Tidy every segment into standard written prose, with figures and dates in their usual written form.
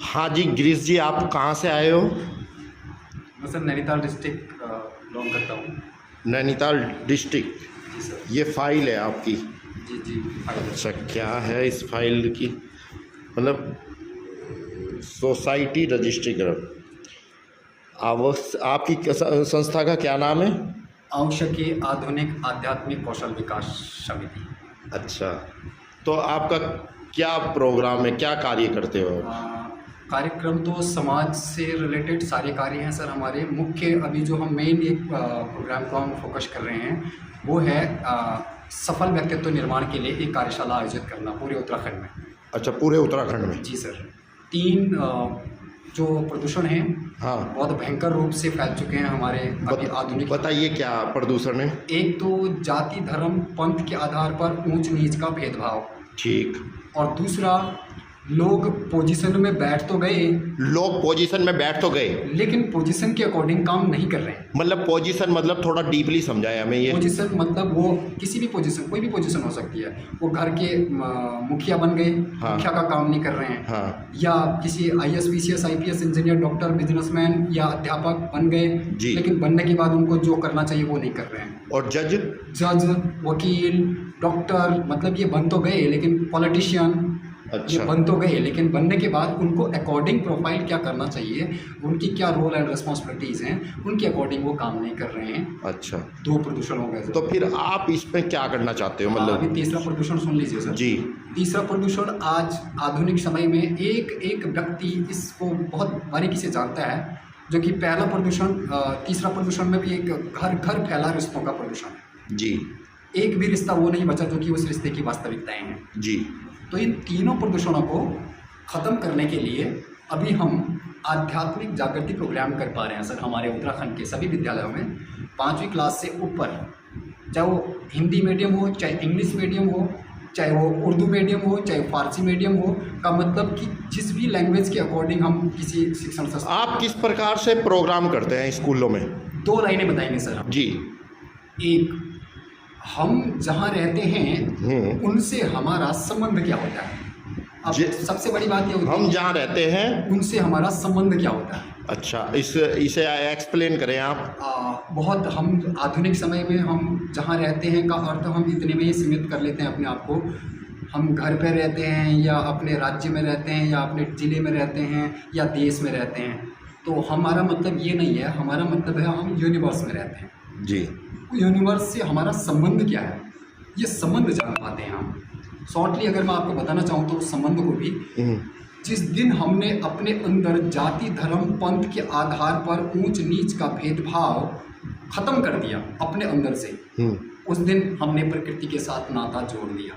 हाँ जी गिरीश जी, आप कहाँ से आए हो? मैं सर नैनीताल डिस्ट्रिक्ट बिलोंग करता हूँ। नैनीताल डिस्ट्रिक्ट। जी सर। ये फाइल है आपकी? जी जी फाइल है। अच्छा, क्या है इस फाइल की? मतलब सोसाइटी रजिस्ट्री ग्रुप। आपकी संस्था का क्या नाम है? आवश्यकीय आधुनिक आध्यात्मिक कौशल विकास समिति। अच्छा, तो आपका क्या प्रोग्राम है, क्या कार्य करते हो? कार्यक्रम तो समाज से रिलेटेड सारे कार्य हैं सर। हमारे मुख्य अभी जो हम मेन एक प्रोग्राम को हम फोकस कर रहे हैं वो है सफल व्यक्तित्व निर्माण के लिए एक कार्यशाला आयोजित करना पूरे उत्तराखंड में। अच्छा, पूरे उत्तराखंड में? जी सर। 3 जो प्रदूषण हैं हाँ, बहुत भयंकर रूप से फैल चुके हैं हमारे अभी आधुनिक। बताइए क्या प्रदूषण है? एक तो जाति धर्म पंथ के आधार पर ऊंच नीच का भेदभाव, ठीक। और दूसरा लोग पोजीशन में बैठ तो गए, लोग पोजीशन में बैठ तो गए लेकिन पोजीशन के अकॉर्डिंग काम नहीं कर रहे हैं। मतलब पोजीशन मतलब थोड़ा डीपली समझाए हमें ये। पोजीशन मतलब वो किसी भी पोजीशन, कोई भी पोजीशन हो सकती है। वो घर के मुखिया बन गए, हाँ। मुखिया का काम नहीं कर रहे हैं। हाँ या किसी IAS PCS IPS engineer doctor businessman या अध्यापक बन गए, जी। लेकिन बनने के बाद उनको जो करना चाहिए वो नहीं कर रहे हैं। और जज वकील डॉक्टर मतलब ये बन तो गए, लेकिन पॉलिटिशियन ये अच्छा। बन तो गए, लेकिन बनने के बाद उनको अकॉर्डिंग प्रोफाइल क्या करना चाहिए, उनकी क्या रोल एंड रिस्पॉन्सिबिलिटीज़ हैं, उनके अकॉर्डिंग वो काम नहीं कर रहे हैं। अच्छा, 2 प्रदूषण हो गए। तो फिर आप इसमें क्या करना चाहते हो? मतलब अभी तीसरा प्रदूषण सुन लीजिए सर जी। तीसरा प्रदूषण आज आधुनिक समय में एक व्यक्ति इसको बहुत बारीकी से जानता है, जो कि पहला प्रदूषण तीसरा प्रदूषण में भी एक घर घर फैला रिश्तों का प्रदूषण है। जी। एक भी रिश्ता वो नहीं बचा जो कि उस रिश्ते की वास्तविकताएं हैं। जी। तो इन तीनों प्रदूषणों को ख़त्म करने के लिए अभी हम आध्यात्मिक जागृति प्रोग्राम कर पा रहे हैं सर। हमारे उत्तराखंड के सभी विद्यालयों में 5वीं क्लास से ऊपर, चाहे वो हिंदी मीडियम हो, चाहे इंग्लिश मीडियम हो, चाहे वो उर्दू मीडियम हो, चाहे फारसी मीडियम हो, का मतलब कि जिस भी लैंग्वेज के अकॉर्डिंग हम किसी शिक्षण संस्था। आप किस प्रकार से प्रोग्राम करते हैं स्कूलों में? 2 लाइनें बताएंगे सर हम। जी। एक, हम जहाँ रहते हैं उनसे हमारा संबंध क्या होता है। अब सबसे बड़ी बात ये होती है हम जहाँ रहते हैं उनसे हमारा संबंध क्या होता है। अच्छा, इसे एक्सप्लेन करें आप। बहुत हम आधुनिक समय में हम जहाँ रहते हैं का अर्थ हम इतने में ही सीमित कर लेते हैं अपने आप को। हम घर पे रहते हैं या अपने राज्य में रहते हैं या अपने ज़िले में रहते हैं या देश में रहते हैं, तो हमारा मतलब ये नहीं है। हमारा मतलब है हम यूनिवर्स में रहते हैं। जी। यूनिवर्स से हमारा संबंध क्या है, ये संबंध जान पाते हैं हम। शॉर्टली अगर मैं आपको बताना चाहूँ तो उस संबंध को भी, जिस दिन हमने अपने अंदर जाति धर्म पंथ के आधार पर ऊंच नीच का भेदभाव खत्म कर दिया अपने अंदर से, उस दिन हमने प्रकृति के साथ नाता जोड़ दिया।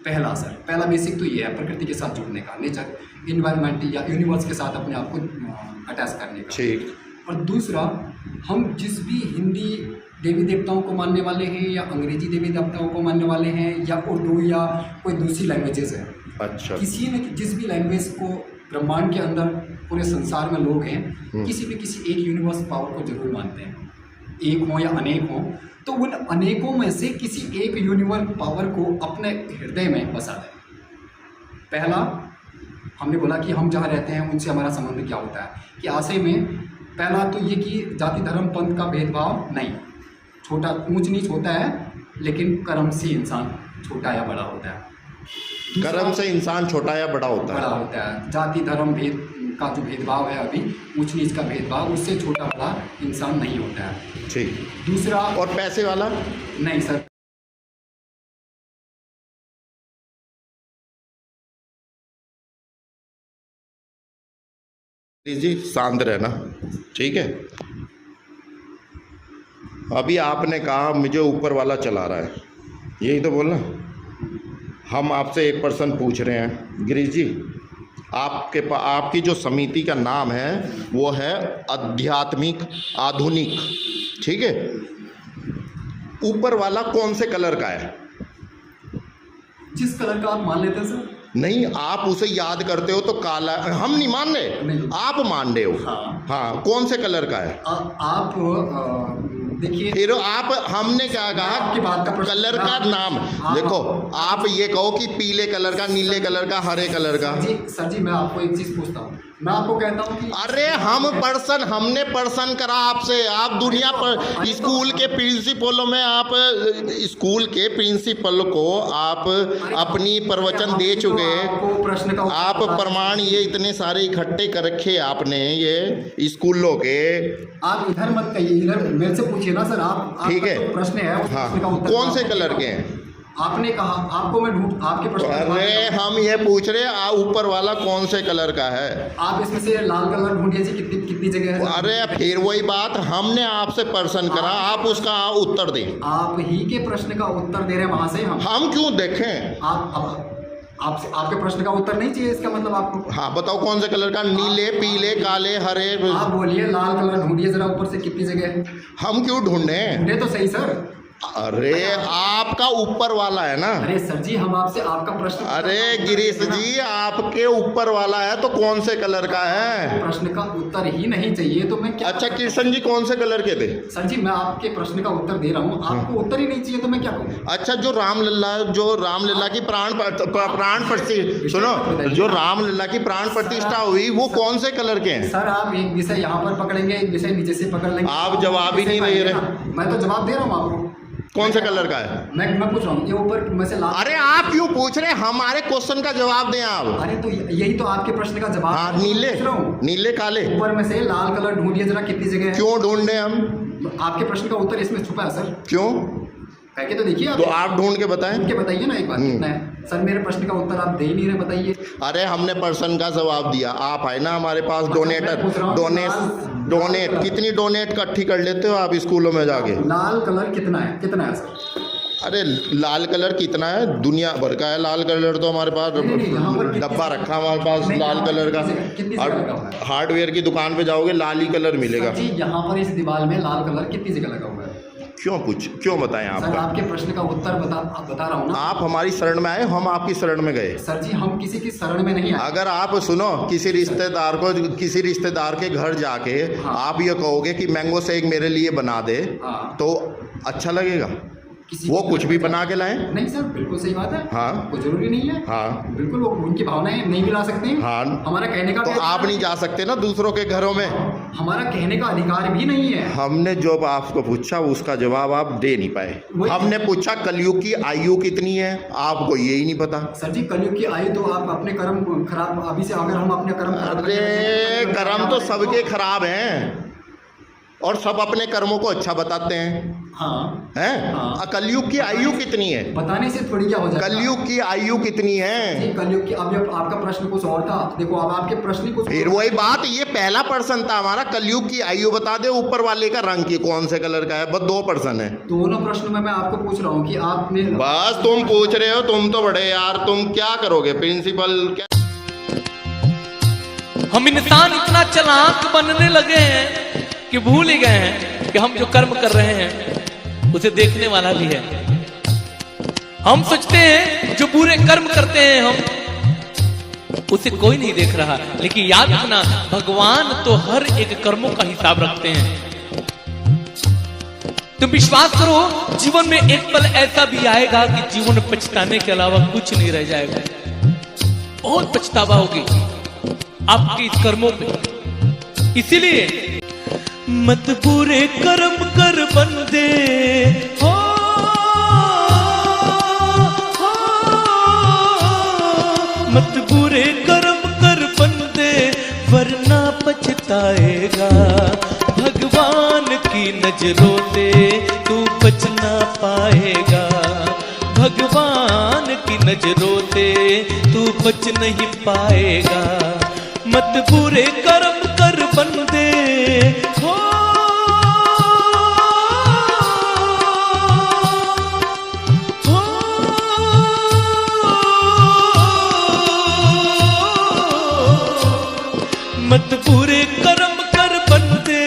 पहला सर, पहला बेसिक तो ये है प्रकृति के साथ जुड़ने का, नेचर इन्वायरमेंट या यूनिवर्स के साथ अपने आप को अटैच करने का। ठीक। और दूसरा, हम जिस भी हिंदी देवी देवताओं को मानने वाले हैं या अंग्रेजी देवी देवताओं को मानने वाले हैं या उर्दू या कोई दूसरी लैंग्वेजेस है, अच्छा, किसी न जिस भी लैंग्वेज को ब्रह्मांड के अंदर पूरे संसार में लोग हैं किसी भी किसी एक यूनिवर्स पावर को जरूर मानते हैं। एक हो या अनेक हो, तो उन अनेकों में से किसी एक यूनिवर्स पावर को अपने हृदय में बसा दें। पहला हमने बोला कि हम जहाँ रहते हैं उनसे हमारा संबंध क्या होता है, कि आशय में पहला तो ये कि जाति धर्म पंथ का भेदभाव नहीं, छोटा ऊंच नीच होता है लेकिन कर्म से इंसान छोटा या बड़ा होता है। कर्म से इंसान छोटा या बड़ा होता है। जाति धर्म भेद का जो भेदभाव है अभी, ऊंच नीच का भेदभाव, उससे छोटा बड़ा इंसान नहीं होता है। ठीक। दूसरा, और पैसे वाला नहीं सर। जी शांत रहना, ठीक है। अभी आपने कहा मुझे ऊपर वाला चला रहा है, यही तो बोलना। हम आपसे एक पर्सन पूछ रहे हैं, गिरीश जी आपकी जो समिति का नाम है वो है आध्यात्मिक आधुनिक, ठीक है। ऊपर वाला कौन से कलर का है? जिस कलर का आप मान लेते हैं सर। नहीं, आप उसे याद करते हो तो काला, हम नहीं मान रहे, आप मान रहे हो। हाँ, हाँ, कौन से कलर का है? आप देखिए, फिर आप हमने क्या कहा आपकी बात का प्रश्न- कलर का नाम हाँ, देखो, आप ये कहो कि पीले कलर का, नीले कलर का, हरे कलर का। सर जी मैं आपको एक चीज पूछता हूँ, मैं आपको कहता हूँ कि अरे हमने पर्सन करा आपसे, आप दुनिया पर स्कूल के प्रिंसिपलों में, आप स्कूल के प्रिंसिपल को आप अपनी प्रवचन दे चुके, आपको प्रश्न का आप प्रमाण ये इतने सारे इकट्ठे कर रखे आपने ये स्कूलों के। आप इधर मत कहिए, इधर मेरे से पूछिए ना सर, आप ठीक है, जो प्रश्न है उस हाँ, प्रश्न का उत्तर कौन से आप- कलर के हैं? आपने कहा, आपको मैं ढूंढ आपके प्रश्न का जवाब अरे देता हूं। हम ये पूछ रहे ऊपर वाला कौन से कलर का है? आप इसमें से लाल कलर ढूंढिए जी, कितनी कितनी जगह है? अरे फिर वही बात, हमने आपसे प्रश्न करा, आप उसका उत्तर दें। आप ही के प्रश्न का उत्तर दे रहे हैं वहां से हम क्यों देखें? आपके प्रश्न का उत्तर नहीं चाहिए, इसका मतलब आपको? हाँ बताओ कौन से कलर का, नीले, पीले, काले, हरे? आप बोलिए लाल कलर ढूंढिए जरा ऊपर से, कितनी जगह है? हम क्यों ढूंढे? ढूंढे तो सही सर। अरे आपका ऊपर वाला है ना। अरे सर जी हम आपसे आपका प्रश्न, अरे गिरीश जी आपके ऊपर वाला है तो कौन से कलर का है? प्रश्न का उत्तर ही नहीं चाहिए तो मैं क्या? अच्छा कृष्ण जी कौन से कलर के थे? सर जी मैं आपके प्रश्न का उत्तर दे रहा हूँ, आपको उत्तर ही नहीं चाहिए तो मैं क्या कहूँ? अच्छा जो रामलला की प्राण प्रतिष्ठा, सुनो, जो रामलला की प्राण प्रतिष्ठा हुई वो कौन से कलर के हैं? सर आप एक विषय यहाँ पर पकड़ेंगे, एक विषय नीचे से पकड़ लेंगे। आप जवाब ही नहीं दे रहे। मैं तो जवाब दे रहा हूँ आपको। कौन से कलर का है? मैं पूछ रहा हूँ, ये ऊपर में से लाल। अरे आप क्यों पूछ रहे हैं? हमारे क्वेश्चन का जवाब दें आप। अरे तो यही तो आपके प्रश्न का जवाब हाँ है, नीले, पूछ रहा हूँ। नीले काले। ऊपर में से लाल कलर ढूंढिए जरा, कितनी जगह है? क्यों ढूंढे हम? आपके प्रश्न का उत्तर इसमें छुपा है सर। क्यों? कह के तो देखिए आप। तो आप ढूंढ के बताएं। ढूंढ के बताइए ना एक बार, कितना है? सर मेरे प्रश्न का उत्तर आप दे ही नहीं रहे, बताइए। अरे हमने पर्सन का जवाब दिया, आप है ना हमारे पास डोनेटर, पूछ रहा हूँ, डोनेट कितनी डोनेट इकट्ठी कर लेते हो आप स्कूलों में जाके? लाल कलर कितना है, कितना है सर? अरे लाल कलर कितना है? दुनिया भर का है लाल कलर, तो हमारे पास यहाँ पर डब्बा रखा हमारे पास नहीं, लाल यहाँ कलर का। कितनी जगह लगा हुआ है? हार्डवेयर की दुकान पे जाओगे लाल ही कलर मिलेगा। सर जी यहाँ पर इस दीवार में लाल कलर कितनी जगह लगा हुआ है? क्यों बताएं सर आपका? आपके प्रश्न का उत्तर बता रहा हूँ ना। आप हमारी शरण में आए, हम आपकी शरण में गए। सर जी हम किसी की शरण में नहीं आए। अगर आप सुनो किसी रिश्तेदार के घर जाके हाँ। आप ये कहोगे कि मैंगो शेक मेरे लिए बना दे, हाँ। तो अच्छा लगेगा? किसी वो के कुछ घर भी में बना के लाएं? नहीं सर, बिल्कुल सही बात है। हाँ। कोई जरूरी नहीं है। हाँ बिल्कुल, वो उनकी भावनाएं नहीं मिला सकते हैं। हाँ। हमारा कहने का तो आप नहीं जा सकते ना दूसरों के घरों में? हमारा कहने का अधिकार भी नहीं है। हमने जो आपको पूछा उसका जवाब आप दे नहीं पाए। हमने पूछा कलयुग की आयु कितनी है, आपको ये ही नहीं पता। सर जी कलयुग की आयु तो आप अपने कर्म खराब, अभी से अगर हम अपने कर्म खराब अरे कर्म तो सबके खराब हैं और सब अपने कर्मों को अच्छा बताते हैं। हाँ हैं? हाँ। कलयुग की आयु कितनी है? बताने से थोड़ी क्या हो जाएगा? कलयुग की आयु कितनी है? जी, कलयुग की, अब आपका प्रश्न कुछ और था, देखो अब आपके प्रश्न ही कुछ। फिर वही बात, ये पहला प्रश्न था हमारा, कलयुग की आयु बता दे, ऊपर वाले का रंग की कौन से कलर का है। बस 2 प्रश्न है। दोनों प्रश्नों में मैं आपको पूछ रहा हूँ कि आपने बस तुम पूछ रहे हो, तुम तो बड़े यार, तुम क्या करोगे प्रिंसिपल क्या? हम इंसान इतना चालाक बनने लगे हैं कि भूल ही गए हैं कि हम जो कर्म कर रहे हैं उसे देखने वाला भी है। हम सोचते हैं जो बुरे कर्म करते हैं हम उसे कोई नहीं देख रहा, लेकिन याद रखना भगवान तो हर एक कर्मों का हिसाब रखते हैं। तुम विश्वास करो, जीवन में एक पल ऐसा भी आएगा कि जीवन में पछताने के अलावा कुछ नहीं रह जाएगा। बहुत पछतावा होगी आपके इस कर्मों पे। इसीलिए मत बुरे कर्म कर बंदे हो, मत बुरे कर्म कर बंदे वरना पछताएगा। भगवान की नजरों से तू बच ना पाएगा। भगवान की नजरों से तू बच नहीं पाएगा। मत बुरे कर्म कर बंदे हो, मत बुरे कर्म कर बंदे,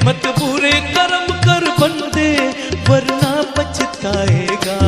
मत बुरे कर्म कर बंदे वरना पछताएगा।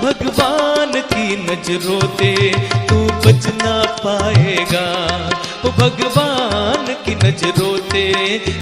भगवान की नजरों से तू बच ना पाएगा। भगवान की नजरों से